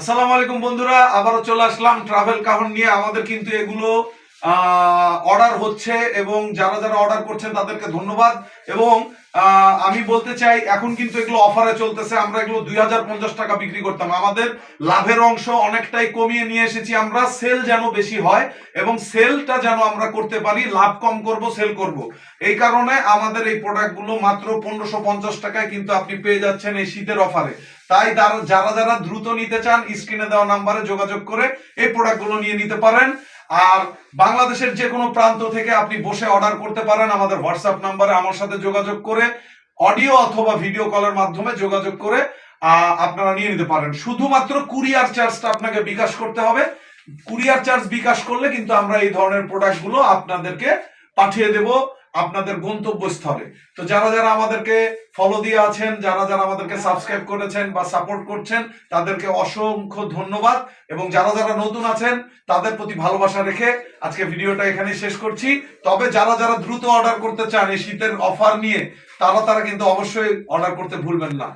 আসসালামু আলাইকুম বন্ধুরা, আবারও চলে আসলাম ট্রাভেল কাহন নিয়ে। আমাদের কিন্তু এগুলো অর্ডার হচ্ছে এবং যারা যারা অর্ডার করছেন তাদেরকে ধন্যবাদ। এবং আমি বলতে চাই এখন কিন্তু এগুলো অফারে চলতেছে। আমরা এগুলো 2050 টাকা বিক্রি করতাম, আমাদের লাভের অংশ অনেকটাই কমিয়ে নিয়ে এসেছি আমরা, সেল যেন বেশি হয় এবং সেলটা যেন আমরা করতে পারি, লাভ কম করব সেল করব, এই কারণে আমাদের এই প্রোডাক্টগুলো মাত্র 1550 টাকায় কিন্তু আপনি পেয়ে যাচ্ছেন এই শীতের অফারে। তাই যারা যারা দ্রুত নিতে চান স্ক্রিনে দেওয়া নাম্বারে যোগাযোগ করে এই প্রোডাক্টগুলো নিয়ে নিতে পারেন। আর বাংলাদেশের যে কোনো প্রান্ত থেকে আপনি বসে অর্ডার করতে পারেন আমাদের হোয়াটসঅ্যাপ নাম্বারে আমার সাথে যোগাযোগ করে, অডিও অথবা ভিডিও কলের মাধ্যমে যোগাযোগ করে আপনারা নিয়ে নিতে পারেন। শুধুমাত্র কুরিয়ার চার্জটা আপনাকে বিকাশ করতে হবে। কুরিয়ার চার্জ বিকাশ করলে কিন্তু আমরা এই ধরনের প্রোডাক্টগুলো আপনাদেরকে পাঠিয়ে দেব আপনাদের গন্তব্যস্থলে। তো যারা যারা আমাদেরকে ফলো দিয়ে আছেন, যারা যারা আমাদেরকে সাবস্ক্রাইব করেছেন বা সাপোর্ট করছেন, তাদেরকে অসংখ্য ধন্যবাদ। এবং যারা যারা নতুন আছেন তাদের প্রতি ভালোবাসা রেখে আজকে ভিডিওটা এখানেই শেষ করছি। তবে যারা যারা দ্রুত অর্ডার করতে চান এই শীতের অফার নিয়ে, তারা কিন্তু অবশ্যই অর্ডার করতে ভুলবেন না।